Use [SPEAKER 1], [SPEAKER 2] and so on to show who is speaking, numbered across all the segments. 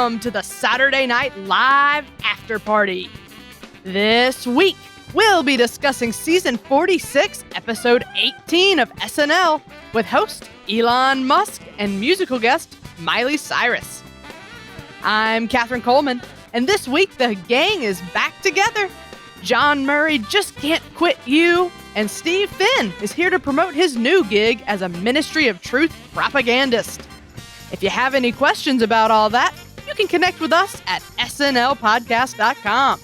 [SPEAKER 1] welcome to the Saturday Night Live Afterparty. This week, we'll be discussing Season 46, Episode 18 of SNL with host Elon Musk and musical guest Miley Cyrus. I'm Catherine Coleman, and this week the gang is back together. John Murray just can't quit you, and Steve Finn is here to promote his new gig as a Ministry of Truth propagandist. If you have any questions about all that, you can connect with us at snlpodcast.com.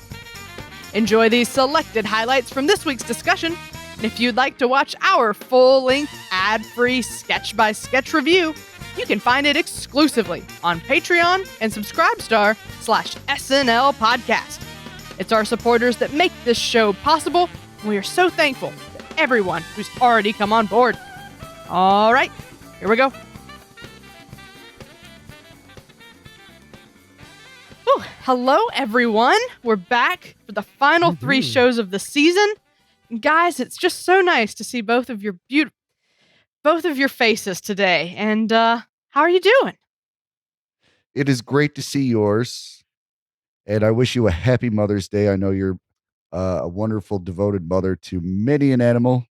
[SPEAKER 1] Enjoy these selected highlights from this week's discussion. And if you'd like to watch our full-length, ad-free sketch-by-sketch review, you can find it exclusively on Patreon and Subscribestar/SNL Podcast. It's our supporters that make this show possible, and we are so thankful to everyone who's already come on board. All right, here we go. Whew. Hello, everyone. We're back for the final three shows of the season. And guys, it's just so nice to see both of your faces today. And how are you doing?
[SPEAKER 2] It is great to see yours. And I wish you a happy Mother's Day. I know you're a wonderful, devoted mother to many an animal.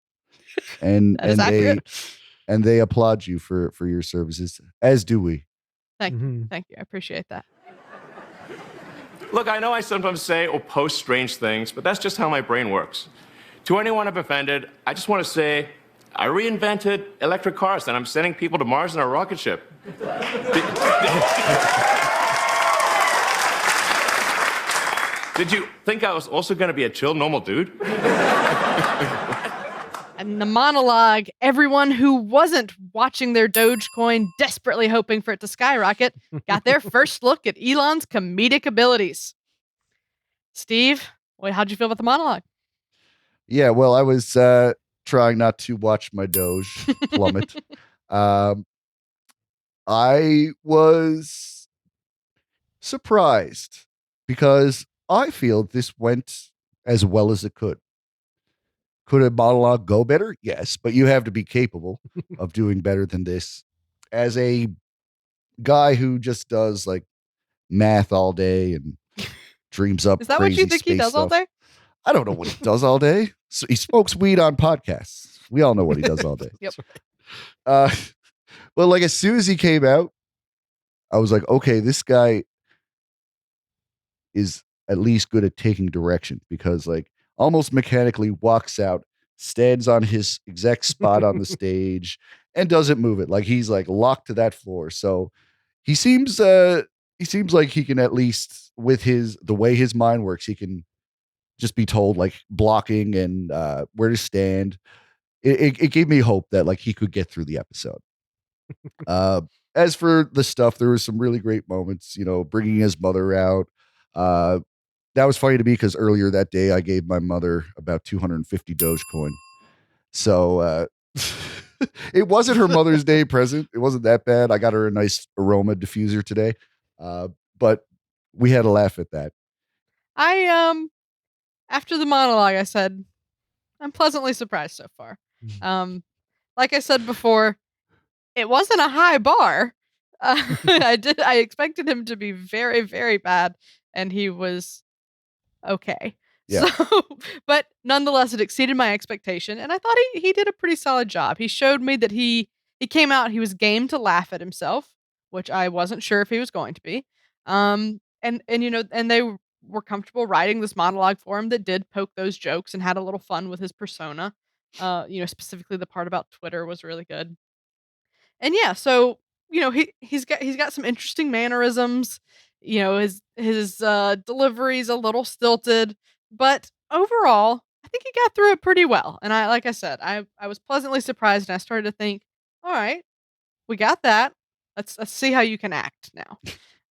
[SPEAKER 2] And they applaud you for your services, as do we.
[SPEAKER 1] Thank you. I appreciate that.
[SPEAKER 3] Look, I know I sometimes say or post strange things, but that's just how my brain works. To anyone I've offended, I just want to say I reinvented electric cars and I'm sending people to Mars in a rocket ship. Did you think I was also going to be a chill, normal dude?
[SPEAKER 1] And the monologue, everyone who wasn't watching their Dogecoin desperately hoping for it to skyrocket got their first look at Elon's comedic abilities. Steve, how'd you feel about the monologue?
[SPEAKER 2] Yeah, well, I was trying not to watch my Doge plummet. I was surprised because I feel this went as well as it could. Could a monologue go better? Yes, but you have to be capable of doing better than this. As a guy who just does like math all day and dreams up
[SPEAKER 1] Is that what you think he does all day?
[SPEAKER 2] I don't know what he does all day. So he smokes weed on podcasts. We all know what he does all day.
[SPEAKER 1] Yep.
[SPEAKER 2] Well, like as soon as he came out, I was like, okay, this guy is at least good at taking direction because like almost mechanically walks out, stands on his exact spot on the stage and doesn't move it. Like he's like locked to that floor. So he seems like he can at least with the way his mind works, he can just be told like blocking and where to stand. It gave me hope that like he could get through the episode. As for the stuff, there was some really great moments, bringing his mother out. That was funny to me because earlier that day I gave my mother about 250 Dogecoin. So it wasn't her Mother's Day present. It wasn't that bad. I got her a nice aroma diffuser today. But we had a laugh at that.
[SPEAKER 1] After the monologue, I said, I'm pleasantly surprised so far. Like I said before, it wasn't a high bar. I expected him to be very, very bad, and he was okay.
[SPEAKER 2] Yeah.
[SPEAKER 1] So, but nonetheless, it exceeded my expectation, and I thought he did a pretty solid job. He showed me that he came out, he was game to laugh at himself, which I wasn't sure if he was going to be. And they were comfortable writing this monologue for him that did poke those jokes and had a little fun with his persona. Specifically the part about Twitter was really good. And yeah, so he's got some interesting mannerisms. His delivery's a little stilted, but overall, I think he got through it pretty well. And I was pleasantly surprised, and I started to think, all right, we got that. Let's see how you can act now.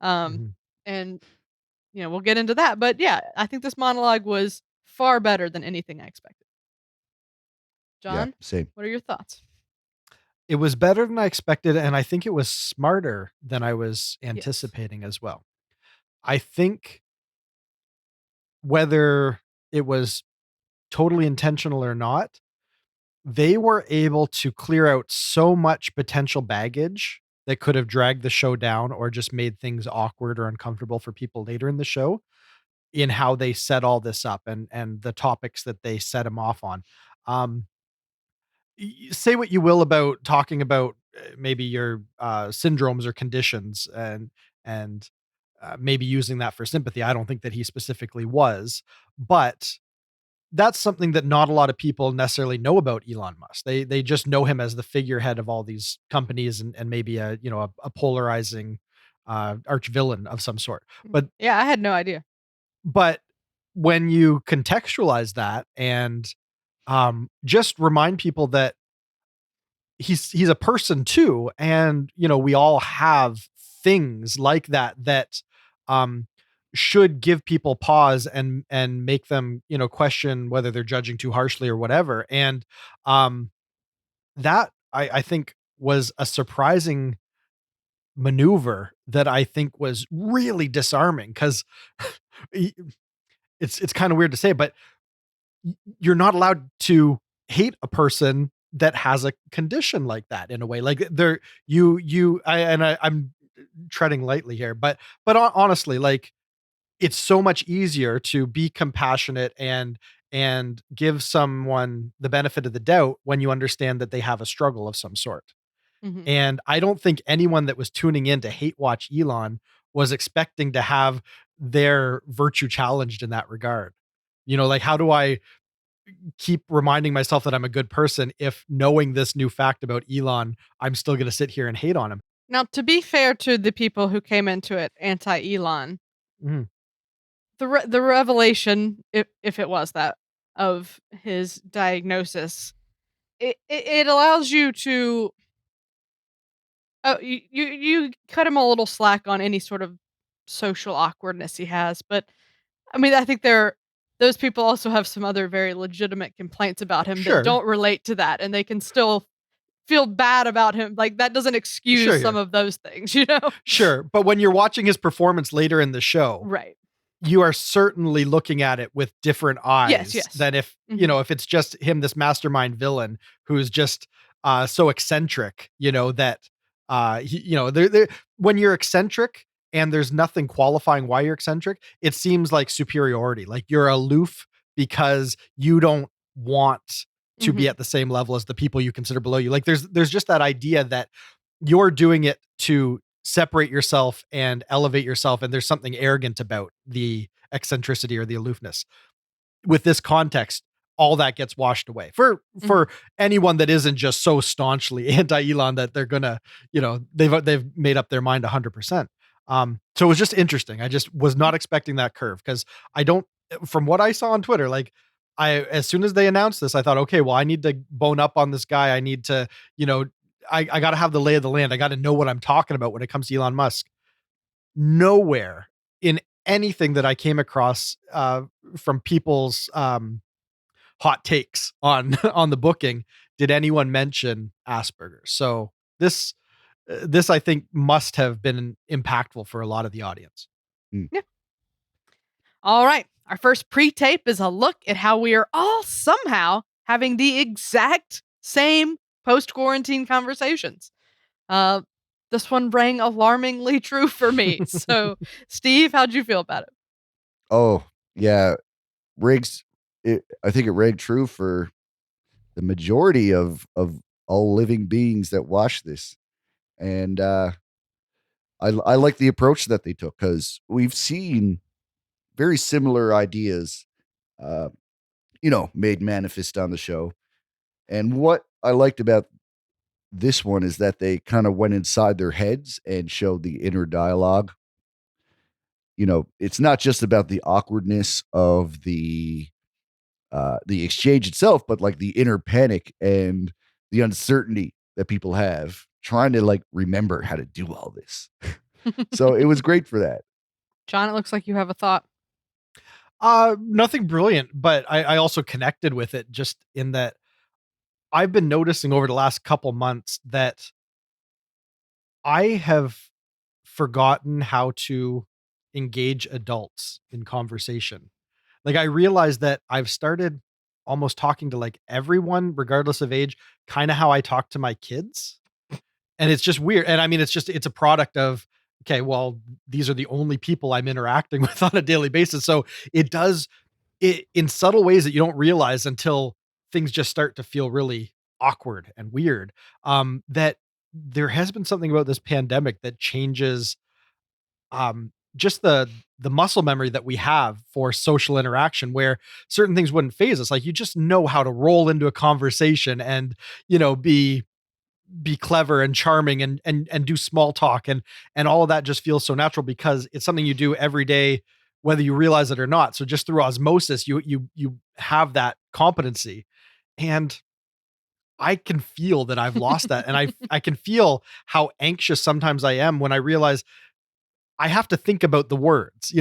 [SPEAKER 1] And we'll get into that. But yeah, I think this monologue was far better than anything I expected. John,
[SPEAKER 2] yeah, same.
[SPEAKER 1] What are your thoughts?
[SPEAKER 4] It was better than I expected, and I think it was smarter than I was anticipating as well. I think whether it was totally intentional or not, they were able to clear out so much potential baggage that could have dragged the show down or just made things awkward or uncomfortable for people later in the show in how they set all this up and the topics that they set him off on. Um, say what you will about talking about maybe your syndromes or conditions and maybe using that for sympathy. I don't think that he specifically was, but that's something that not a lot of people necessarily know about Elon Musk. They just know him as the figurehead of all these companies and maybe a polarizing arch villain of some sort.
[SPEAKER 1] Yeah, I had no idea.
[SPEAKER 4] But when you contextualize that and just remind people that he's a person too, and we all have things like that um should give people pause and make them question whether they're judging too harshly or whatever. And um that I think was a surprising maneuver that I think was really disarming, because it's kind of weird to say, but you're not allowed to hate a person that has a condition like that, in a way. Like there, I'm treading lightly here, but honestly, like it's so much easier to be compassionate and give someone the benefit of the doubt when you understand that they have a struggle of some sort.
[SPEAKER 1] Mhm.
[SPEAKER 4] And I don't think anyone that was tuning in to hate watch Elon was expecting to have their virtue challenged in that regard. Like, how do I keep reminding myself that I'm a good person if, knowing this new fact about Elon, I'm still going to sit here and hate on him?
[SPEAKER 1] Now, to be fair to the people who came into it anti-Elon,
[SPEAKER 4] Mhm.
[SPEAKER 1] the revelation, if it was that, of his diagnosis, it allows you to you cut him a little slack on any sort of social awkwardness he has, but I mean, I think those people also have some other very legitimate complaints about him that
[SPEAKER 4] Sure.
[SPEAKER 1] don't relate to that, and they can still feel bad about him. Like, that doesn't excuse
[SPEAKER 4] Sure,
[SPEAKER 1] some
[SPEAKER 4] yeah.
[SPEAKER 1] of those things, you know?
[SPEAKER 4] Sure. But when you're watching his performance later in the show,
[SPEAKER 1] Right.
[SPEAKER 4] you are certainly looking at it with different
[SPEAKER 1] Yes,
[SPEAKER 4] eyes
[SPEAKER 1] yes.
[SPEAKER 4] than if,
[SPEAKER 1] Mhm.
[SPEAKER 4] if it's just him, this mastermind villain who's just so eccentric, that when you're eccentric and there's nothing qualifying why you're eccentric, it seems like superiority. Like you're aloof because you don't want to be
[SPEAKER 1] Mhm.
[SPEAKER 4] at the same level as the people you consider below you. Like there's just that idea that you're doing it to separate yourself and elevate yourself, and there's something arrogant about the eccentricity or the aloofness. With this context, all that gets washed away for
[SPEAKER 1] Mhm.
[SPEAKER 4] anyone that isn't just so staunchly anti-Elon that they're gonna, they've made up their mind 100%. So it was just interesting. I just was not expecting that curve, because I don't, from what I saw on Twitter, like as soon as they announced this, I thought, okay, well, I need to bone up on this guy. I need to, you know, I got to have the lay of the land. I got to know what I'm talking about when it comes to Elon Musk. Nowhere in anything that I came across from people's hot takes on on the booking did anyone mention Asperger's. So this I think must have been impactful for a lot of the audience.
[SPEAKER 2] Mm.
[SPEAKER 1] Yeah. All right. Our first pre-tape is a look at how we are all somehow having the exact same post-quarantine conversations. Uh, this one rang alarmingly true for me. So, Steve, how'd you feel about it?
[SPEAKER 2] Oh, yeah. Riggs, I think it rang true for the majority of all living beings that watch this. And I like the approach that they took, because we've seen very similar ideas, uh, made manifest on the show. And what I liked about this one is that they kind of went inside their heads and showed the inner dialogue. It's not just about the awkwardness of the exchange itself, but like the inner panic and the uncertainty that people have trying to like remember how to do all this. So it was great for that.
[SPEAKER 1] John, it looks like you have a thought.
[SPEAKER 4] Nothing brilliant, but I also connected with it just in that I've been noticing over the last couple months that I have forgotten how to engage adults in conversation. Like I realized that I've started almost talking to like everyone, regardless of age, kind of how I talk to my kids. And it's just weird. And I mean, it's a product of, okay, well, these are the only people I'm interacting with on a daily basis. So it does it in subtle ways that you don't realize until things just start to feel really awkward and weird. That there has been something about this pandemic that changes just the muscle memory that we have for social interaction, where certain things wouldn't phase us. Like, you just know how to roll into a conversation and, be clever and charming and do small talk, and all of that just feels so natural because it's something you do every day, whether you realize it or not. So just through osmosis, you have that competency. And I can feel that I've lost that. And I can feel how anxious sometimes I am when I realize I have to think about the words.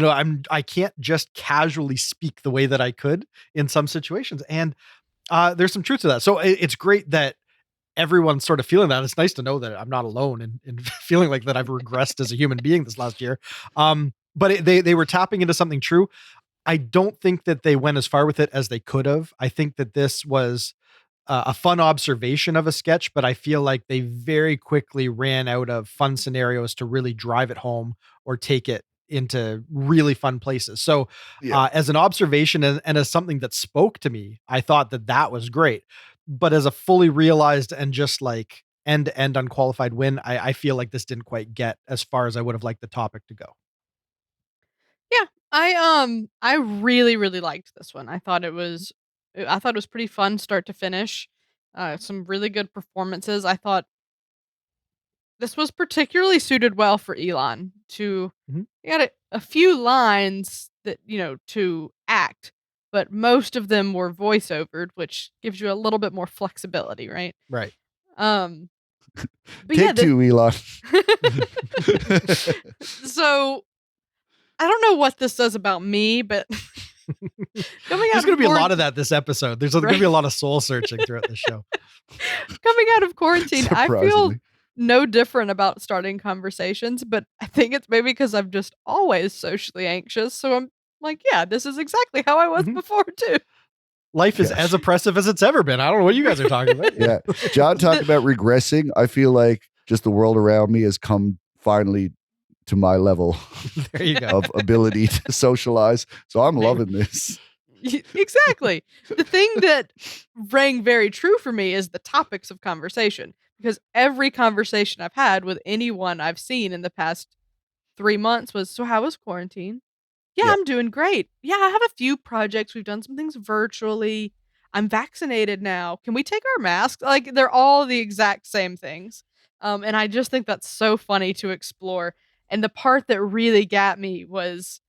[SPEAKER 4] I can't just casually speak the way that I could in some situations. And there's some truth to that. So it's great that everyone's sort of feeling that. It's nice to know that I'm not alone in feeling like that I've regressed as a human being this last year. But they were tapping into something true. I don't think that they went as far with it as they could have. I think that this was a fun observation of a sketch, but I feel like they very quickly ran out of fun scenarios to really drive it home or take it into really fun places. So
[SPEAKER 2] Yeah.
[SPEAKER 4] as an observation and as something that spoke to me, I thought that was great. But as a fully realized and just like end to end unqualified win, I feel like this didn't quite get as far as I would have liked the topic to go.
[SPEAKER 1] Yeah, I really really liked this one. I thought it was pretty fun start to finish. Some really good performances. I thought this was particularly suited well for Elon to
[SPEAKER 4] Mhm.
[SPEAKER 1] he had a few lines that, to act, but most of them were voiceovered, which gives you a little bit more flexibility, right?
[SPEAKER 4] Right.
[SPEAKER 1] Um, but yeah,
[SPEAKER 2] Take two, Elon.
[SPEAKER 1] so I don't know what this says about me, but coming
[SPEAKER 4] There's
[SPEAKER 1] out
[SPEAKER 4] going to
[SPEAKER 1] of
[SPEAKER 4] be a lot of
[SPEAKER 1] quarantine,
[SPEAKER 4] that this episode. There's going to be a lot of soul searching throughout the show.
[SPEAKER 1] coming out of quarantine, I feel
[SPEAKER 2] Surprisingly.
[SPEAKER 1] no different about starting conversations, but I think it's maybe because I'm just always socially anxious. So I'm like, yeah, this is exactly how I was
[SPEAKER 4] Mhm.
[SPEAKER 1] before too.
[SPEAKER 4] Life is
[SPEAKER 2] Yeah.
[SPEAKER 4] as oppressive as it's ever been. I don't know what you guys are talking about.
[SPEAKER 2] Yeah. John talked about regressing. I feel like just the world around me has come finally to my level
[SPEAKER 4] There you go.
[SPEAKER 2] of ability to socialize. So I'm
[SPEAKER 4] Maybe.
[SPEAKER 2] loving this.
[SPEAKER 1] Exactly. The thing that rang very true for me is the topics of conversation, because every conversation I've had with anyone I've seen in the past 3 months was, so how was quarantine? Yeah,
[SPEAKER 2] Yeah.
[SPEAKER 1] I'm doing great. Yeah, I have a few projects. We've done some things virtually. I'm vaccinated now. Can we take our masks? Like, they're all the exact same things. And I just think that's so funny to explore. And the part that really got me was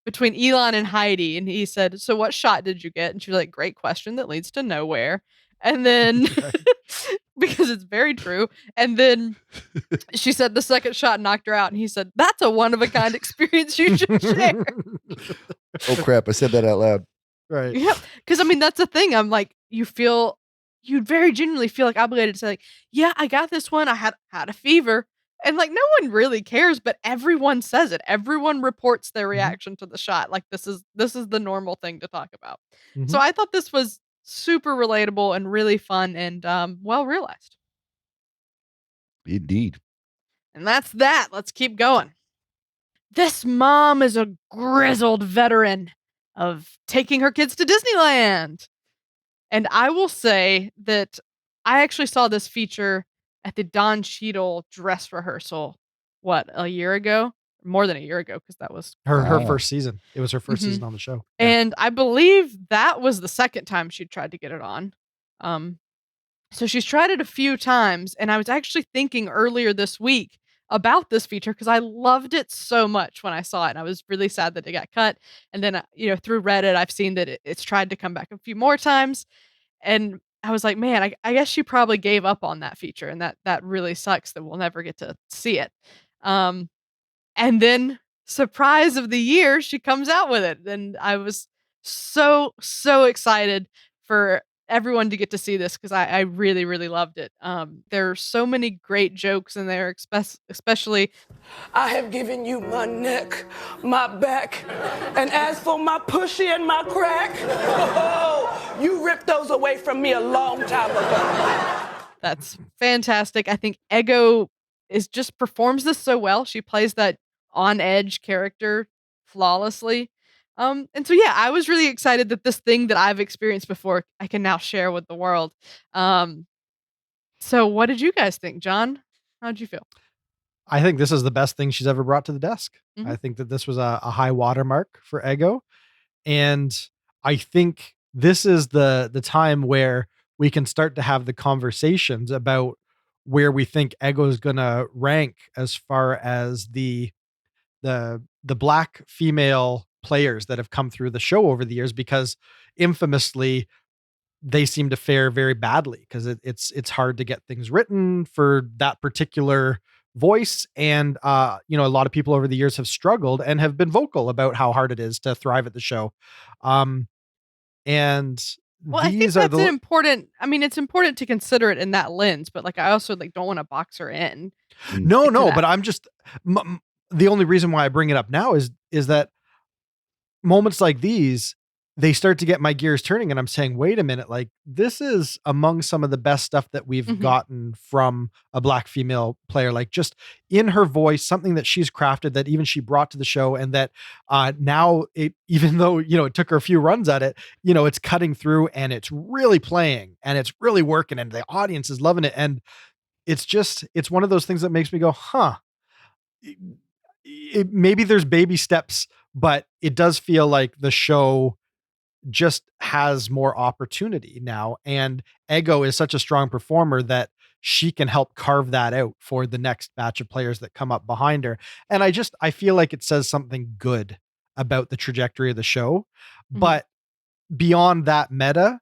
[SPEAKER 1] between Elon and Heidi. And he said, so what shot did you get? And she was like, great question that leads to nowhere. And then, because it's very true. And then she said the second shot knocked her out, and he said, "That's a one of a kind experience you should share."
[SPEAKER 2] Oh crap! I said that out loud.
[SPEAKER 4] Right.
[SPEAKER 1] Yep, because I mean that's the thing. I'm like, you very genuinely feel like obligated to say, like, "Yeah, I got this one. I had a fever," and like no one really cares, but everyone says it. Everyone reports their
[SPEAKER 4] Mhm.
[SPEAKER 1] reaction to the shot. Like this is the normal thing to talk about. So
[SPEAKER 4] Mhm.
[SPEAKER 1] I thought this was super relatable and really fun and well realized.
[SPEAKER 2] Indeed.
[SPEAKER 1] And that's that. Let's keep going. This mom is a grizzled veteran of taking her kids to Disneyland. And I will say that I actually saw this feature at the Don Cheadle dress rehearsal, a year ago? More than a year ago, because that was
[SPEAKER 4] Her
[SPEAKER 2] Wow.
[SPEAKER 4] first season. It was her first
[SPEAKER 1] Mhm.
[SPEAKER 4] season on the show. Yeah.
[SPEAKER 1] And I believe that was the second time she tried to get it on. Um, so she's tried it a few times, and I was actually thinking earlier this week about this feature because I loved it so much when I saw it, and I was really sad that it got cut. And then, through Reddit, I've seen that it's tried to come back a few more times, and I was like, man, I guess she probably gave up on that feature, and that really sucks that we'll never get to see it. Um, and then, surprise of the year, she comes out with it, and I was so, so excited for everyone to get to see this because I really, really loved it. There are so many great jokes in there, especially
[SPEAKER 5] I have given you my neck, my back, and as for my pushy and my crack, oh, you ripped those away from me a long time ago.
[SPEAKER 1] That's fantastic. I think Ego just performs this so well. She plays that on edge character flawlessly. And so yeah, I was really excited that this thing that I've experienced before I can now share with the world. Um, so what did you guys think, John? How'd you feel?
[SPEAKER 4] I think this is the best thing she's ever brought to the desk.
[SPEAKER 1] Mhm.
[SPEAKER 4] I think that this was a high watermark for Ego. And I think this is the time where we can start to have the conversations about where we think Ego is gonna rank as far as the black female players that have come through the show over the years, because infamously they seem to fare very badly because it's hard to get things written for that particular voice. And a lot of people over the years have struggled and have been vocal about how hard it is to thrive at the show. um and
[SPEAKER 1] Well, I think
[SPEAKER 4] these are
[SPEAKER 1] that's an
[SPEAKER 4] the
[SPEAKER 1] important. I mean, it's important to consider it in that lens, but like I also like don't want to box her in.
[SPEAKER 4] no,
[SPEAKER 1] To
[SPEAKER 4] no,
[SPEAKER 1] that.
[SPEAKER 4] but I'm just the only reason why I bring it up now is that moments like these, they start to get my gears turning and I'm saying, wait a minute, like this is among some of the best stuff that we've
[SPEAKER 1] Mhm.
[SPEAKER 4] gotten from a black female player, like just in her voice, something that she's crafted that even she brought to the show. And that now it, even though, it took her a few runs at it, it's cutting through and it's really playing and it's really working and the audience is loving it. And it's one of those things that makes me go, huh, maybe there's baby steps, but it does feel like the show just has more opportunity now. And Ego is such a strong performer that she can help carve that out for the next batch of players that come up behind her. And I feel like it says something good about the trajectory of the show.
[SPEAKER 1] Mhm.
[SPEAKER 4] But beyond that meta,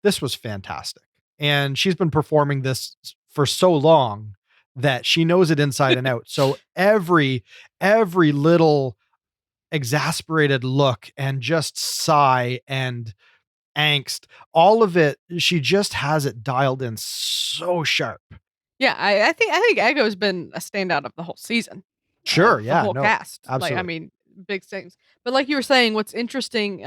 [SPEAKER 4] this was fantastic. And she's been performing this for so long that she knows it inside and out. So every little exasperated look and just sigh and angst, all of it, she just has it dialed in so sharp.
[SPEAKER 1] Yeah, I think Ego's been a standout of the whole season.
[SPEAKER 4] Sure,
[SPEAKER 1] Of the
[SPEAKER 4] yeah,
[SPEAKER 1] whole
[SPEAKER 4] no,
[SPEAKER 1] cast. Like, I
[SPEAKER 4] absolutely.
[SPEAKER 1] mean, big things. But like you were saying, what's interesting,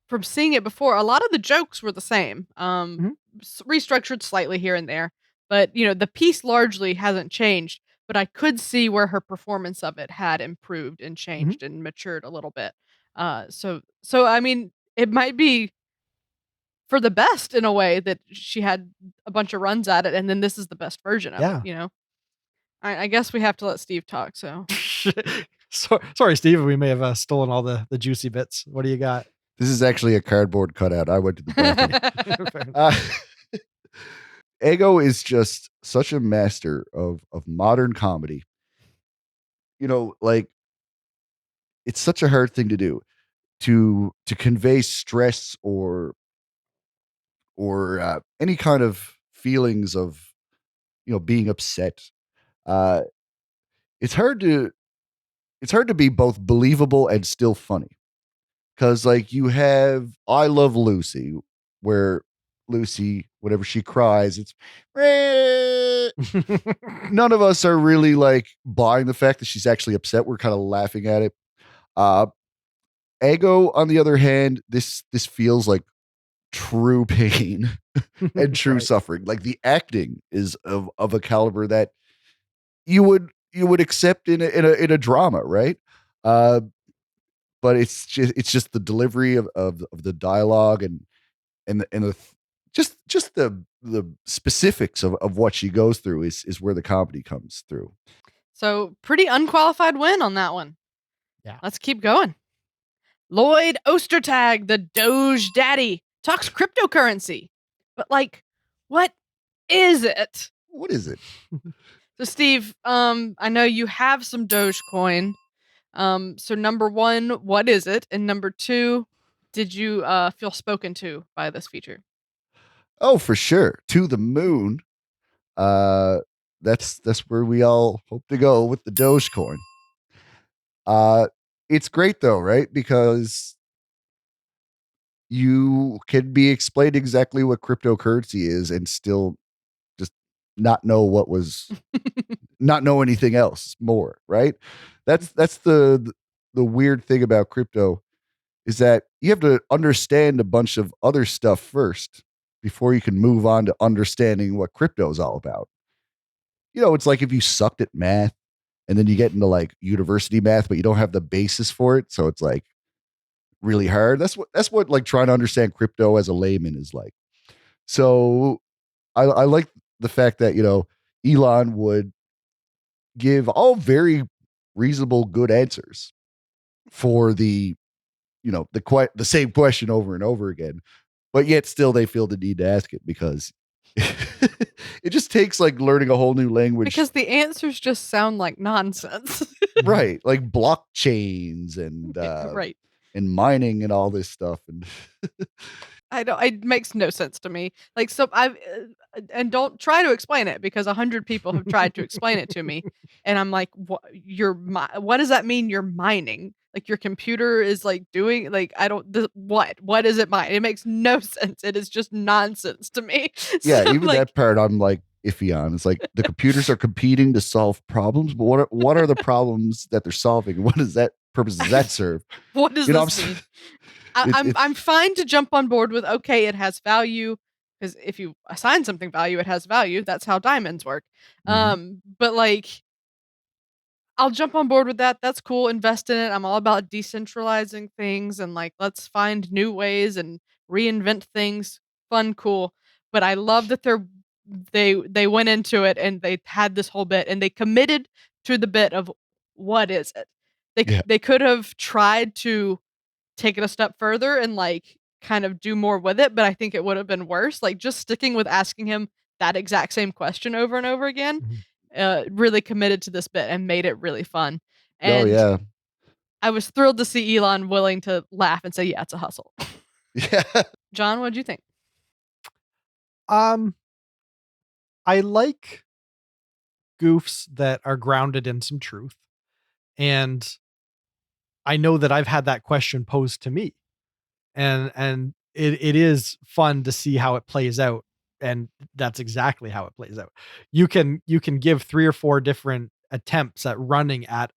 [SPEAKER 1] from seeing it before, a lot of the jokes were the same,
[SPEAKER 4] Mhm,
[SPEAKER 1] restructured slightly here and there. But the piece largely hasn't changed. But I could see where her performance of it had improved and
[SPEAKER 4] mhm.
[SPEAKER 1] changed and matured a little bit. So I mean, it might be for the best in a way that she had a bunch of runs at it, and then this is the best version of it.
[SPEAKER 4] Yeah.
[SPEAKER 1] I guess we have to let Steve talk. So
[SPEAKER 4] Sorry, Steve, we may have stolen all the juicy bits. What do you got?
[SPEAKER 2] This is actually a cardboard cutout. I went to the bathroom.
[SPEAKER 4] Fair enough.
[SPEAKER 2] uh, Ego is just such a master of modern comedy. Like it's such a hard thing to do to convey stress or any kind of feelings of being upset. Uh, it's hard to be both believable and still funny because like you have I Love Lucy, where Lucy, whenever she cries, it's none of us are really like buying the fact that she's actually upset. We're kind of laughing at it. Uh, Ego, on the other hand, this feels like true pain and true
[SPEAKER 4] Right.
[SPEAKER 2] suffering. Like the acting is of a caliber that you would accept in a drama, right? Uh, but it's just the delivery of the dialogue and just the specifics of what she goes through is where the comedy comes through.
[SPEAKER 1] so pretty unqualified win on that one.
[SPEAKER 4] Yeah.
[SPEAKER 1] Let's keep going. Lloyd Ostertag, the Doge Daddy, talks cryptocurrency. But like, what is it?
[SPEAKER 2] What is it?
[SPEAKER 1] So Steve, I know you have some Dogecoin. So number one, what is it? And number two, did you feel spoken to by this feature?
[SPEAKER 2] Oh, for sure. To the moon. Uh, that's where we all hope to go with the Dogecoin. Uh, it's great though, right? Because you can be explained exactly what cryptocurrency is and still just not know not know anything else more, right? That's the weird thing about crypto is that you have to understand a bunch of other stuff first before you can move on to understanding what crypto is all about. It's like if you sucked at math and then you get into like university math, but you don't have the basis for it. So it's like really hard. That's what like trying to understand crypto as a layman is like. So I like the fact that, Elon would give all very reasonable, good answers for the same question over and over again, but yet still they feel the need to ask it because it just takes like learning a whole new language.
[SPEAKER 1] Because the answers just sound like nonsense.
[SPEAKER 2] Right. Like blockchains and
[SPEAKER 1] Right.
[SPEAKER 2] and mining and all this stuff. And
[SPEAKER 1] I don't. It makes no sense to me. Like, so I've and don't try to explain it because 100 people have tried to explain it to me, and I'm like, what? What does that mean? You're mining? Like your computer is like doing like I don't. What? What is it mine? It makes no sense. It is just nonsense to me.
[SPEAKER 2] yeah,
[SPEAKER 1] So,
[SPEAKER 2] even
[SPEAKER 1] like,
[SPEAKER 2] that part I'm like iffy on. It's like the computers are competing to solve problems, but what are the problems that they're solving? What does that purpose does that serve?
[SPEAKER 1] what does this mean? I'm
[SPEAKER 2] It's
[SPEAKER 1] fine to jump on board with okay, it has value because if you assign something value, it has value. That's how diamonds work.
[SPEAKER 2] Mhm.
[SPEAKER 1] But like I'll jump on board with that. That's cool. Invest in it. I'm all about decentralizing things and like let's find new ways and reinvent things. Fun, cool. But I love that they went into it and they had this whole bit and they committed to the bit of what is it.
[SPEAKER 2] Yeah.
[SPEAKER 1] They could have tried to take it a step further and like kind of do more with it, but I think it would have been worse. Like just sticking with asking him that exact same question over and over again,
[SPEAKER 4] Mhm.
[SPEAKER 1] really committed to this bit and made it really fun.
[SPEAKER 2] Oh
[SPEAKER 1] And
[SPEAKER 2] yeah.
[SPEAKER 1] I was thrilled to see Elon willing to laugh and say, "Yeah, it's a hustle."
[SPEAKER 2] Yeah.
[SPEAKER 1] John, what'd you think?
[SPEAKER 4] Um, I like goofs that are grounded in some truth. And I know that I've had that question posed to me. And it is fun to see how it plays out. And that's exactly how it plays out. You can give 3 or 4 different attempts at running at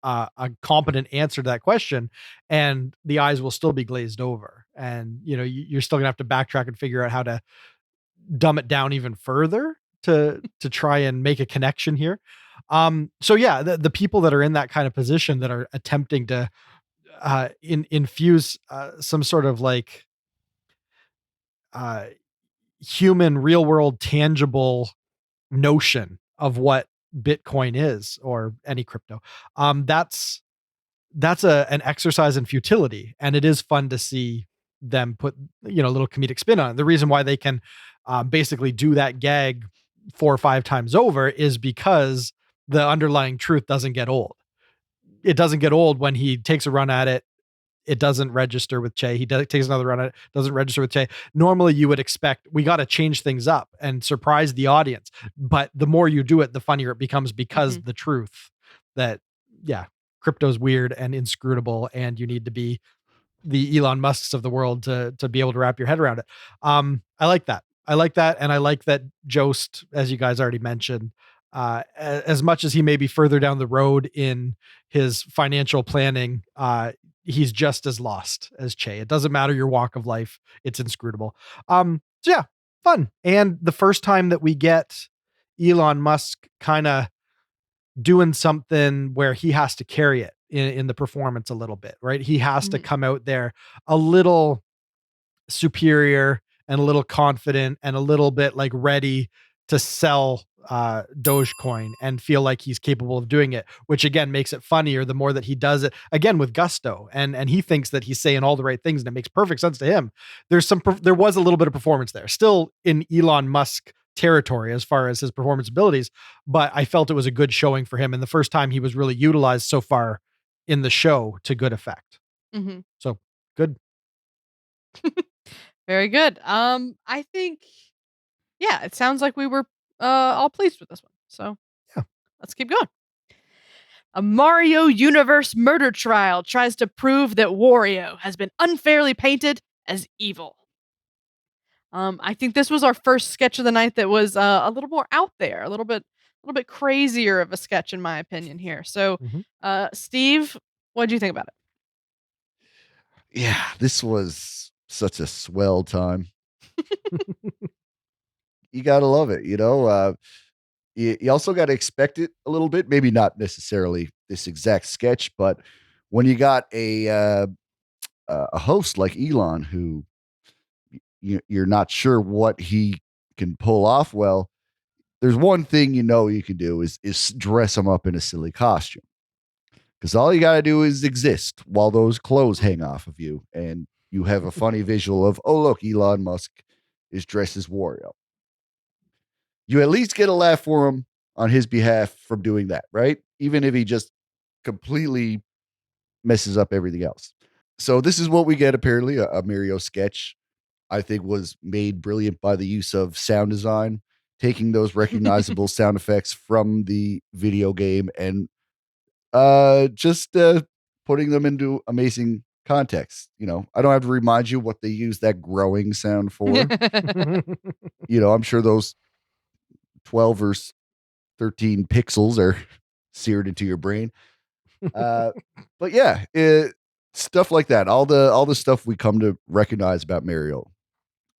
[SPEAKER 4] a competent answer to that question, and the eyes will still be glazed over. And you're still gonna have to backtrack and figure out how to dumb it down even further to try and make a connection here. So yeah, the people that are in that kind of position that are attempting to infuse some sort of like uh, human, real world, tangible notion of what Bitcoin is or any crypto. That's an exercise in futility, and it is fun to see them put a little comedic spin on it. The reason why they can basically do that gag 4 or 5 times over is because the underlying truth doesn't get old. It doesn't get old when he takes a run at it. It doesn't register with Che. Takes another run at it. Doesn't register with Che. Normally, you would expect we got to change things up and surprise the audience. But the more you do it, the funnier it becomes because the truth that yeah, crypto's weird and inscrutable, and you need to be the Elon Musks of the world to be able to wrap your head around it. I like that. I like that, and I like that Jost, as you guys already mentioned, as much as he may be further down the road in his financial planning, he's just as lost as Che. It doesn't matter your walk of life; it's inscrutable. So yeah, fun. And the first time that we get Elon Musk kind of doing something where he has to carry it in the performance a little bit, right? He has to
[SPEAKER 1] Mhm.
[SPEAKER 4] come out there a little superior and a little confident and a little bit like ready to sell Dogecoin and feel like he's capable of doing it, which again makes it funnier the more that he does it again with gusto, and he thinks that he's saying all the right things and it makes perfect sense to him. There was a little bit of performance there, still in Elon Musk territory as far as his performance abilities, but I felt it was a good showing for him and the first time he was really utilized so far in the show to good effect.
[SPEAKER 1] Mhm.
[SPEAKER 4] So good.
[SPEAKER 1] Very good. I think yeah, it sounds like we were all pleased with this one. So
[SPEAKER 4] Yeah.
[SPEAKER 1] let's keep going. A Mario Universe murder trial tries to prove that Wario has been unfairly painted as evil. I think this was our first sketch of the night that was a little more out there, a little bit crazier of a sketch in my opinion here. So,
[SPEAKER 4] Mhm.
[SPEAKER 1] Steve, what do you think about
[SPEAKER 2] Yeah, this was such a swell time. You gotta love it, you know. You also got to expect it a little bit. Maybe not necessarily this exact sketch, but when you got a host like Elon, who you're not sure what he can pull off, well, there's one thing you can do is dress him up in a silly costume, because all you got to do is exist while those clothes hang off of you, and you have a funny visual of, oh look, Elon Musk is dressed as Wario. You at least get a laugh for him on his behalf from doing that, right? Even if he just completely messes up everything else. So this is what we get, apparently, a Mario sketch. I think was made brilliant by the use of sound design, taking those recognizable sound effects from the video game and just putting them into amazing context. I don't have to remind you what they use that growing sound for. I'm sure those 12 or 13 pixels are seared into your brain. But yeah, stuff like that. All the stuff we come to recognize about Mario,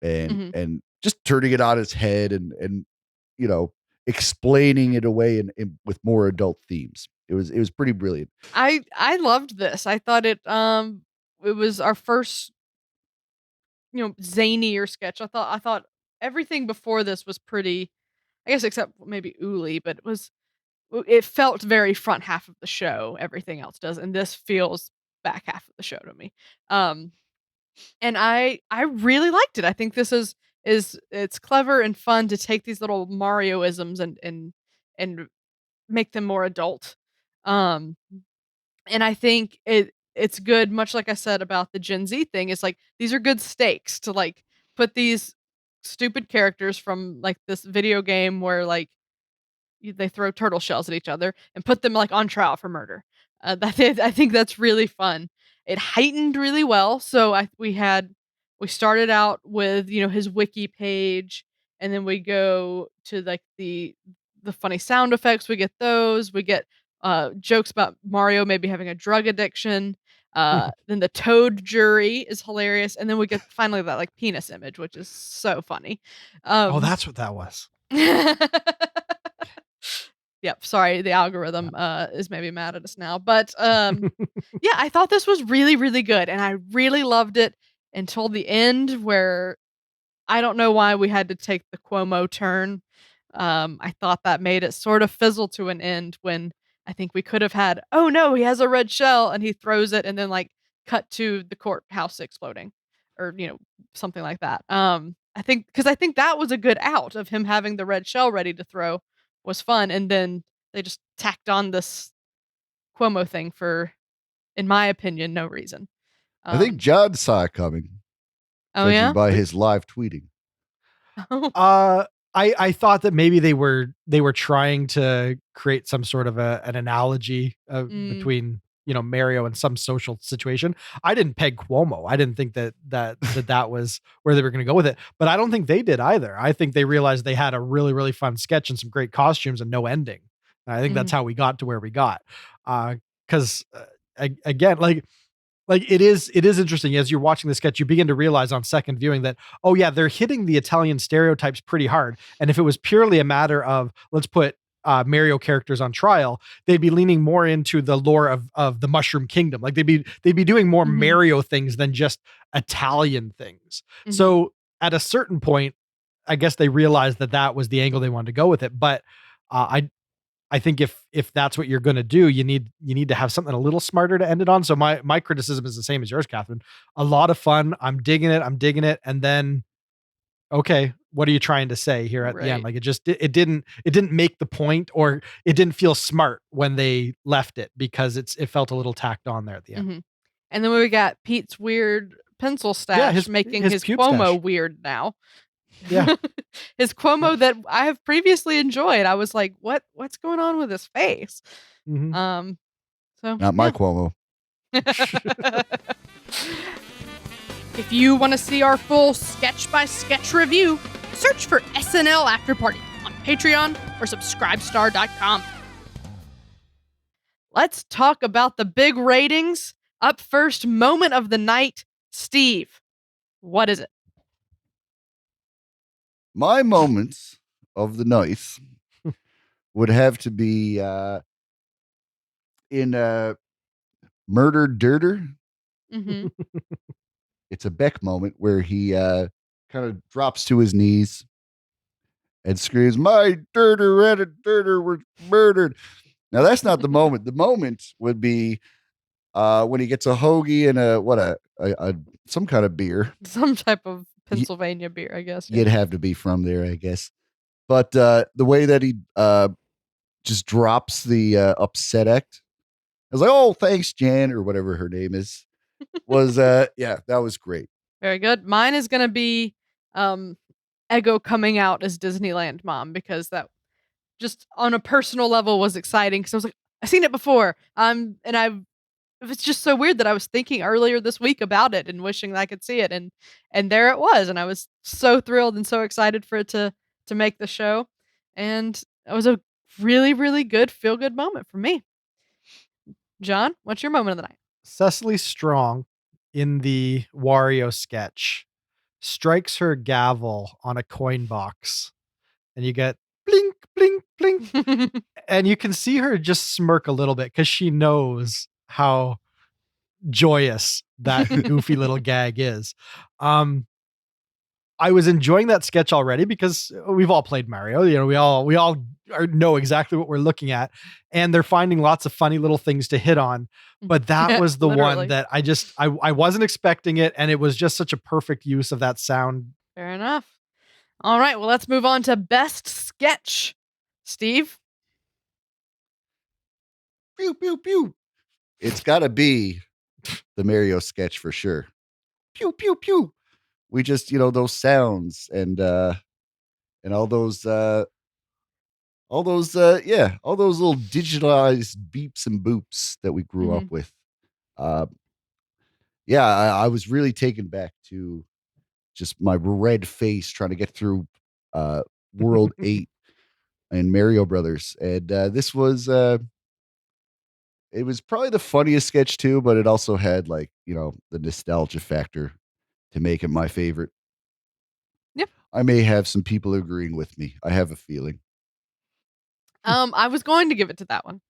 [SPEAKER 2] and
[SPEAKER 1] Mhm.
[SPEAKER 2] and just turning it on its head, and you know explaining it away in with more adult themes. It was pretty brilliant.
[SPEAKER 1] I loved this. I thought it was our first, zanier sketch. I thought everything before this was pretty, I guess except maybe Uli, but it felt very front half of the show, everything else does, and this feels back half of the show to me. Um, and I really liked it. I think this is it's clever and fun to take these little Mario-isms and make them more adult. Um, and I think it's good, much like I said about the Gen Z thing, it's like these are good stakes to like put these stupid characters from like this video game where like they throw turtle shells at each other and put them like on trial for murder. I think that's really fun. It heightened really well. So we started out with his wiki page, and then we go to like the funny sound effects. We get those. We get jokes about Mario maybe having a drug addiction. Then the Toad jury is hilarious, and then we get finally that like penis image, which is so funny.
[SPEAKER 4] Oh,
[SPEAKER 1] Um,
[SPEAKER 4] that's what that was.
[SPEAKER 1] Yep, sorry, the algorithm, is maybe mad at us now, but, yeah, I thought this was really, really good, and I really loved it until the end where I don't know why we had to take the Cuomo turn. I thought that made it sort of fizzle to an end when I think we could have had, "Oh, no, he has a red shell," and he throws it, and then, like, cut to the courthouse exploding or, something like that. I think that was a good out of him having the red shell ready to throw was fun, and then they just tacked on this Cuomo thing for, in my opinion, no reason.
[SPEAKER 2] I think
[SPEAKER 1] Um
[SPEAKER 2] John saw it coming,
[SPEAKER 1] Oh,
[SPEAKER 2] judging
[SPEAKER 1] yeah?
[SPEAKER 2] by his live tweeting.
[SPEAKER 1] Oh.
[SPEAKER 4] Uh, I thought that maybe they were trying to create some sort of an analogy
[SPEAKER 1] Mm,
[SPEAKER 4] between Mario and some social situation. I didn't peg Cuomo. I didn't think that was where they were going to go with it. But I don't think they did either. I think they realized they had a really really fun sketch and some great costumes and no ending. And I think that's
[SPEAKER 1] mhm,
[SPEAKER 4] how we got to where we got. Because again, like it is interesting as you're watching the sketch, you begin to realize on second viewing that, oh yeah, they're hitting the Italian stereotypes pretty hard. And if it was purely a matter of let's put Mario characters on trial, they'd be leaning more into the lore of the Mushroom Kingdom. Like they'd be doing more
[SPEAKER 1] mhm,
[SPEAKER 4] Mario things than just Italian things.
[SPEAKER 1] mhm,
[SPEAKER 4] So at a certain point, I guess they realized that that was the angle they wanted to go with it. But I think if that's what you're going to do, you need to have something a little smarter to end it on. So my criticism is the same as yours, Catherine. A lot of fun. I'm digging it. I'm digging it. And then, okay, what are you trying to say here at the end?
[SPEAKER 1] right,
[SPEAKER 4] Like it didn't make the point, or it didn't feel smart when they left it because it felt a little tacked on there at the end.
[SPEAKER 1] mhm. And then we got Pete's weird pencil
[SPEAKER 4] Yeah,
[SPEAKER 1] stash
[SPEAKER 4] his
[SPEAKER 1] making
[SPEAKER 4] his
[SPEAKER 1] his
[SPEAKER 4] pube
[SPEAKER 1] Cuomo
[SPEAKER 4] stash.
[SPEAKER 1] weird now.
[SPEAKER 4] Yeah.
[SPEAKER 1] His Cuomo that I have previously enjoyed. I was like, "What's going on with his face?"
[SPEAKER 4] Hmm.
[SPEAKER 1] Um, so
[SPEAKER 2] Not my
[SPEAKER 1] yeah.
[SPEAKER 2] Cuomo.
[SPEAKER 1] If you want to see our full sketch by sketch review, search for SNL Afterparty on Patreon or subscribestar.com. Let's talk about the big ratings. Up first, moment of the night. Steve, what is it?
[SPEAKER 2] My moments of the night would have to be in Murder Dirter.
[SPEAKER 1] Mhm.
[SPEAKER 2] It's a Beck moment where he kind of drops to his knees and screams, "My dirter and a dirter were murdered." Now that's not the moment. The moment would be when he gets a hoagie and a some kind of beer.
[SPEAKER 1] Some type of Pennsylvania beer, I guess. Yeah.
[SPEAKER 2] You'd have to be from there, I guess. But the way that he just drops the upset act, I was like, "Oh, thanks, Jan," or whatever her name is. Was yeah, that was great.
[SPEAKER 1] Very good. Mine is gonna be um Ego coming out as Disneyland mom because that just on a personal level was exciting because I was like, I've seen it before. And it's just so weird that I was thinking earlier this week about it and wishing that I could see it, and there it was, and I was so thrilled and so excited for it to make the show, and it was a really, really good feel good moment for me. John, what's your moment of the night?
[SPEAKER 4] Cecily Strong in the Wario sketch strikes her gavel on a coin box, and you get blink, blink, blink. And you can see her just smirk a little bit because she knows how joyous that goofy little gag is. I was enjoying that sketch already because we've all played Mario. You know, know exactly what we're looking at, and they're finding lots of funny little things to hit on. But that was the
[SPEAKER 1] Literally.
[SPEAKER 4] one that I wasn't expecting it, and it was just such a perfect use of that sound.
[SPEAKER 1] Fair enough. All right, well, let's move on to best sketch. Steve?
[SPEAKER 2] Pew pew pew. It's got to be the Mario sketch for sure. Pew pew pew. We just, those sounds and all those little digitalized beeps and boops that we grew up
[SPEAKER 1] Mhm.
[SPEAKER 2] with. Uh, yeah, I was really taken back to just my red face trying to get through World 8 and Mario Brothers. And this was it was probably the funniest sketch too, but it also had the nostalgia factor to make it my favorite.
[SPEAKER 1] Yep.
[SPEAKER 2] I may have some people agreeing with me. I have a feeling.
[SPEAKER 1] I was going to give it to that one,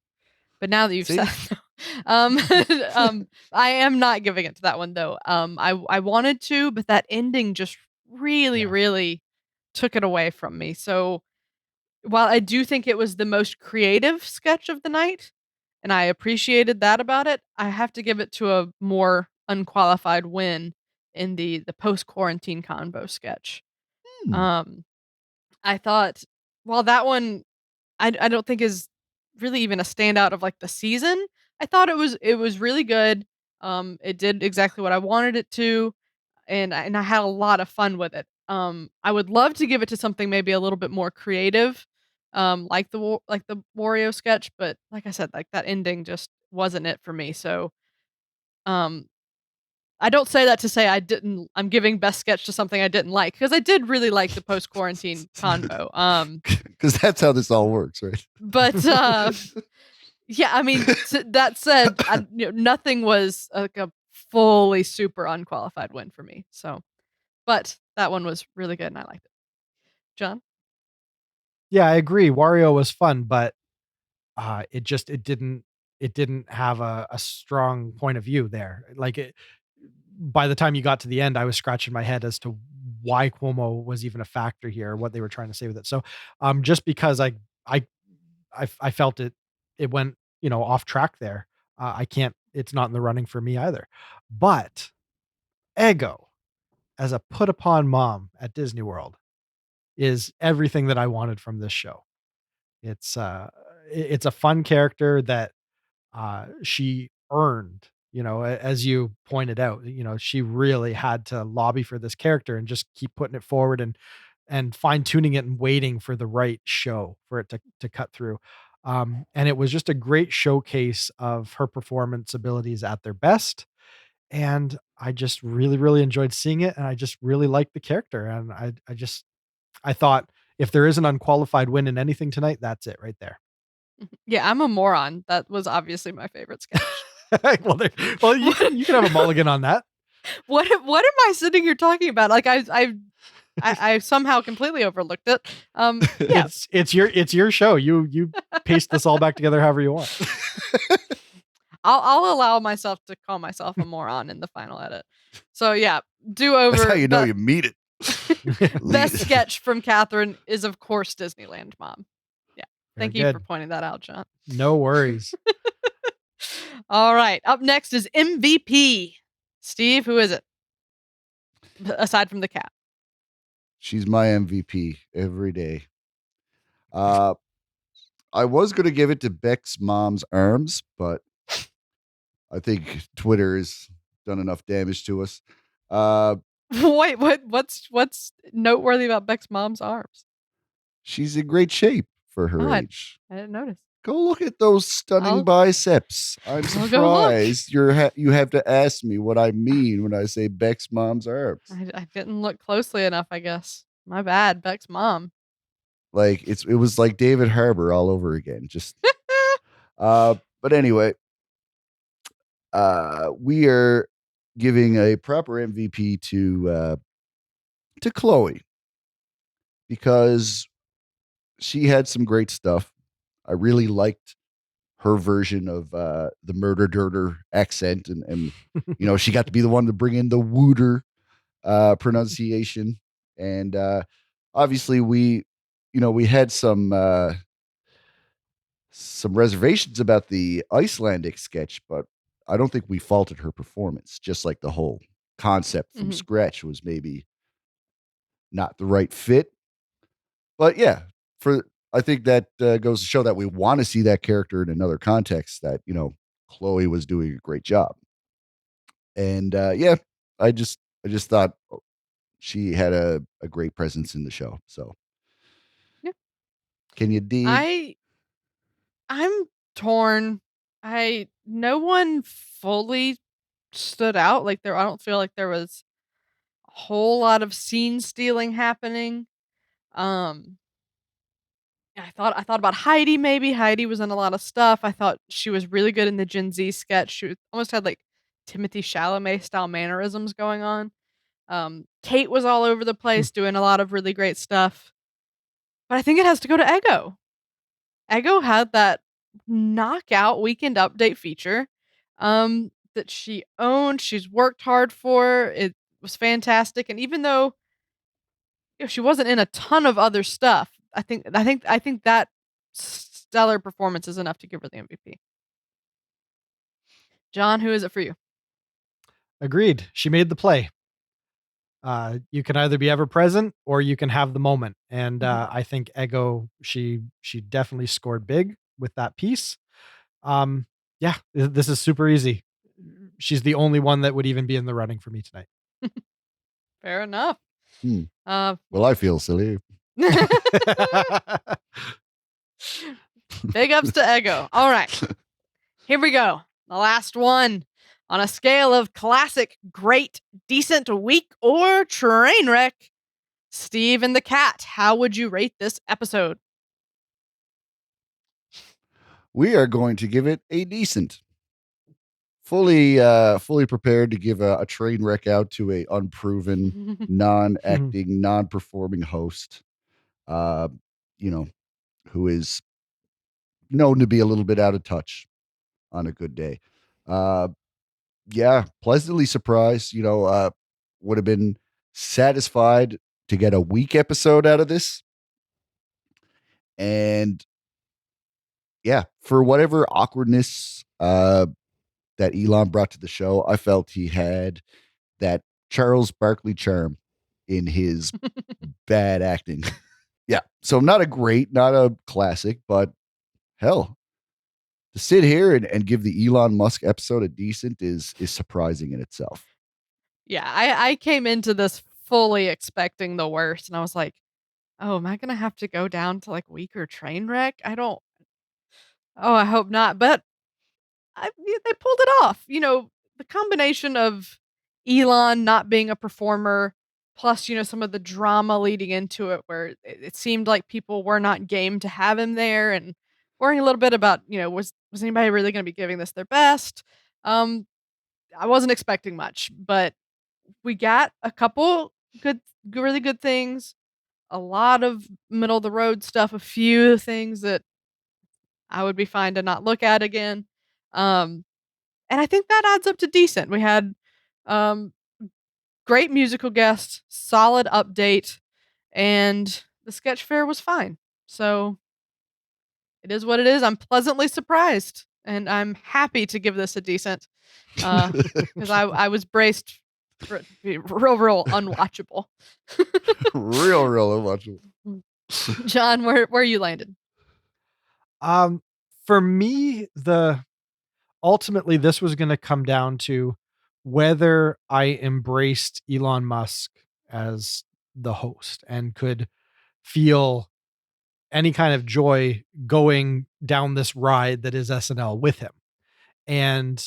[SPEAKER 1] but now that you've
[SPEAKER 2] See?
[SPEAKER 1] said I am not giving it to that one though. I wanted to, but that ending just really,
[SPEAKER 4] Yeah.
[SPEAKER 1] really took it away from me. So while I do think it was the most creative sketch of the night, and I appreciated that about it, I have to give it to a more unqualified win in the post quarantine convo sketch.
[SPEAKER 2] Hmm.
[SPEAKER 1] I thought while that one I don't think is really even a standout of like the season, I thought it was really good. It did exactly what I wanted it to, and I had a lot of fun with it. I would love to give it to something maybe a little bit more creative, like the Wario sketch, but like I said, like that ending just wasn't it for me. So, um, I don't say that to say I'm giving best sketch to something I didn't like because I did really like the post quarantine convo.
[SPEAKER 2] Because that's how this all works, right?
[SPEAKER 1] But yeah, I mean, that said, nothing was like a fully super unqualified win for me. So, but that one was really good and I liked it. John?
[SPEAKER 4] Yeah, I agree. Wario was fun, but it didn't have a strong point of view there. Like it by the time you got to the end, I was scratching my head as to why Cuomo was even a factor here, what they were trying to say with it. So just because I I felt it went, off track there. I can't it's not in the running for me either. But Ego as a put upon mom at Disney World is everything that I wanted from this show. It's it's a fun character that she earned, as you pointed out, she really had to lobby for this character and just keep putting it forward and fine tuning it and waiting for the right show for it to cut through. And it was just a great showcase of her performance abilities at their best. And I just really, really enjoyed seeing it. And I just really liked the character. And I thought if there is an unqualified win in anything tonight, that's it right there.
[SPEAKER 1] Yeah, I'm a moron. That was obviously my favorite sketch.
[SPEAKER 4] well, you can have a mulligan on that.
[SPEAKER 1] What am I sitting here talking about? Like I I somehow completely overlooked it. Yeah.
[SPEAKER 4] It's your show. You paste this all back together however you want.
[SPEAKER 1] I'll allow myself to call myself a moron in the final edit. So yeah, do
[SPEAKER 2] That's how
[SPEAKER 1] over.
[SPEAKER 2] you know you meet it.
[SPEAKER 1] Best sketch from Catherine is of course Disneyland Mom. Yeah.
[SPEAKER 4] Very
[SPEAKER 1] Thank you for
[SPEAKER 4] good.
[SPEAKER 1] pointing that out, John.
[SPEAKER 4] No worries.
[SPEAKER 1] All right. Up next is MVP. Steve, who is it? Aside from the cat.
[SPEAKER 2] She's my MVP every day. I was going to give it to Beck's mom's arms, but I think Twitter has done enough damage to us.
[SPEAKER 1] Wait, what's noteworthy about Beck's mom's arms?
[SPEAKER 2] She's in great shape for her
[SPEAKER 1] Oh,
[SPEAKER 2] age.
[SPEAKER 1] I didn't notice.
[SPEAKER 2] Go look at those stunning
[SPEAKER 1] I'll-
[SPEAKER 2] biceps. I'm
[SPEAKER 1] I'll go look.
[SPEAKER 2] surprised you have to ask me what I mean when I say Beck's mom's arms.
[SPEAKER 1] I didn't look closely enough, I guess. My bad, Beck's mom.
[SPEAKER 2] Like it was like David Harbour all over again. Just but anyway, we are giving a proper MVP to Chloe because she had some great stuff. I really liked her version of the murder dirter accent, and you know, she got to be the one to bring in the wooder pronunciation. And obviously we had some reservations about the Icelandic sketch, but I don't think we faulted her performance. Just like the whole concept from scratch was maybe not the right fit. But yeah, I think that goes to show that we want to see that character in another context. That Chloe was doing a great job, and yeah, I just thought she had a great presence in the show. So,
[SPEAKER 1] Yeah.
[SPEAKER 2] Can you dig?
[SPEAKER 1] I'm torn. No one fully stood out. Like I don't feel like there was a whole lot of scene stealing happening. Um I thought about Heidi maybe. Heidi was in a lot of stuff. I thought she was really good in the Gen Z sketch. Almost had like Timothy Chalamet style mannerisms going on. Kate was all over the place doing a lot of really great stuff. But I think it has to go to Ego. Ego had that knockout weekend update feature that she owned. She's worked hard for. It was fantastic. And even though she wasn't in a ton of other stuff, I think that stellar performance is enough to give her the MVP. John, who is it for you?
[SPEAKER 4] Agreed. She made the play. You can either be ever present or you can have the moment. And I think Ego, she definitely scored big with that piece. Yeah, this is super easy. She's the only one that would even be in the running for me tonight.
[SPEAKER 1] Fair enough.
[SPEAKER 2] Well, I feel silly.
[SPEAKER 1] Big ups to Ego. All right. Here we go. The last one. On a scale of classic, great, decent, weak, or train wreck, Steve and the Cat, how would you rate this episode?
[SPEAKER 2] We are going to give it a decent. Fully prepared to give a train wreck out to a unproven, non-acting, non-performing host. Who is known to be a little bit out of touch on a good day. Yeah, pleasantly surprised. Would have been satisfied to get a week episode out of this. And yeah, for whatever awkwardness that Elon brought to the show, I felt he had that Charles Barkley charm in his bad acting. Yeah, so not a classic, but hell, to sit here and give the Elon Musk episode a decent is surprising in itself.
[SPEAKER 1] Yeah, I came into this fully expecting the worst, and I was like, oh, am I going to have to go down to like weaker train wreck? I hope not. But they pulled it off. The combination of Elon not being a performer, plus, some of the drama leading into it, where it seemed like people were not game to have him there, and worrying a little bit about, was anybody really going to be giving this their best? I wasn't expecting much, but we got a couple good, really good things. A lot of middle of the road stuff. A few things that I would be fine to not look at again. Um, and I think that adds up to decent. We had um, great musical guests, solid update, and the sketch fair was fine. So it is what it is. I'm pleasantly surprised, and I'm happy to give this a decent, because I was braced for it to be real unwatchable.
[SPEAKER 2] real unwatchable.
[SPEAKER 1] John, where you landed?
[SPEAKER 4] For me, ultimately this was going to come down to whether I embraced Elon Musk as the host and could feel any kind of joy going down this ride that is SNL with him. And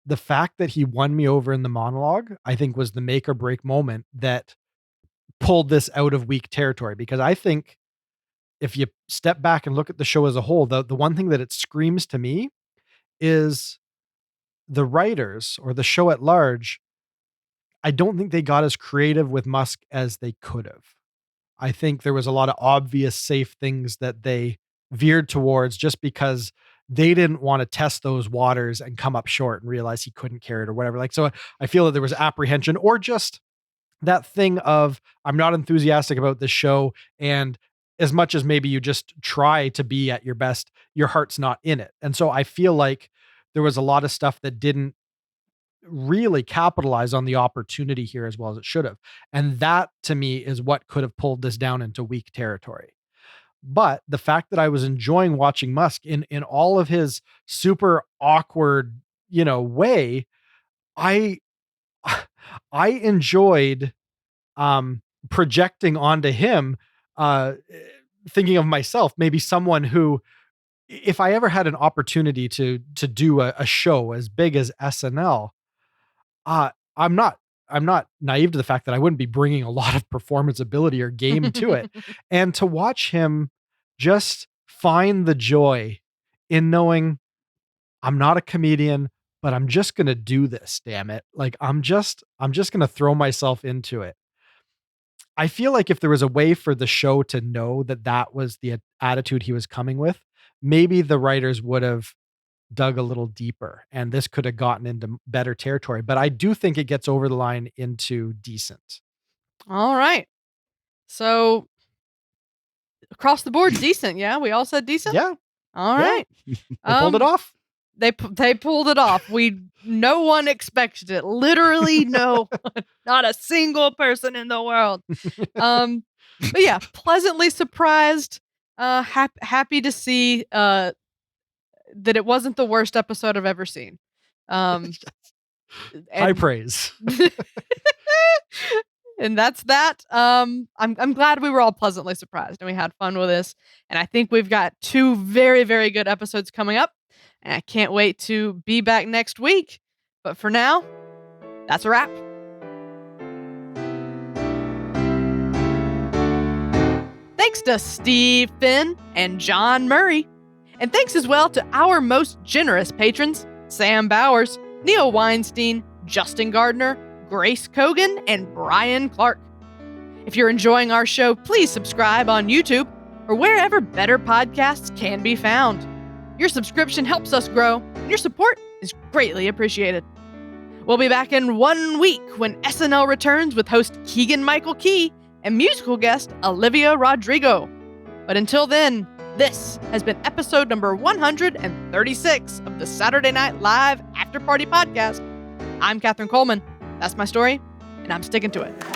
[SPEAKER 4] the fact that he won me over in the monologue, I think was the make or break moment that pulled this out of weak territory. Because I think if you step back and look at the show as a whole, the one thing that it screams to me is the writers or the show at large. I don't think they got as creative with Musk as they could have. I think there was a lot of obvious safe things that they veered towards just because they didn't want to test those waters and come up short and realize he couldn't carry it or whatever. Like, so I feel that there was apprehension or just that thing of, I'm not enthusiastic about this show. And as much as maybe you just try to be at your best, your heart's not in it. And so I feel like there was a lot of stuff that didn't really capitalize on the opportunity here as well as it should have. And that to me is what could have pulled this down into weak territory. But the fact that I was enjoying watching Musk in all of his super awkward, way, I I enjoyed projecting onto him, thinking of myself, maybe someone who, if I ever had an opportunity to do a show as big as SNL, uh, I'm not I'm not naive to the fact that I wouldn't be bringing a lot of performance ability or game to it. And to watch him just find the joy in knowing I'm not a comedian, but I'm just going to do this, damn it. Like I'm just going to throw myself into it. I feel like if there was a way for the show to know that that was the attitude he was coming with, maybe the writers would have dug a little deeper and this could have gotten into better territory. But I do think it gets over the line into decent.
[SPEAKER 1] All right. So across the board, decent. Yeah, we all said decent.
[SPEAKER 4] Yeah.
[SPEAKER 1] All right.
[SPEAKER 4] They pulled it off.
[SPEAKER 1] They pulled it off. No one expected it. Literally no one. Not a single person in the world. But yeah, pleasantly surprised. Happy to see that it wasn't the worst episode I've ever seen.
[SPEAKER 4] High praise.
[SPEAKER 1] And that's that. I'm glad we were all pleasantly surprised and we had fun with this. And I think we've got 2 very, very good episodes coming up. And I can't wait to be back next week. But for now, that's a wrap. Thanks to Steve Finn and John Murray. And thanks as well to our most generous patrons, Sam Bowers, Neil Weinstein, Justin Gardner, Grace Kogan, and Brian Clark. If you're enjoying our show, please subscribe on YouTube or wherever better podcasts can be found. Your subscription helps us grow, and your support is greatly appreciated. We'll be back in 1 week when SNL returns with host Keegan-Michael Key and musical guest Olivia Rodrigo. But until then, this has been episode number 136 of the Saturday Night Live Afterparty podcast. I'm Catherine Coleman. That's my story, and I'm sticking to it.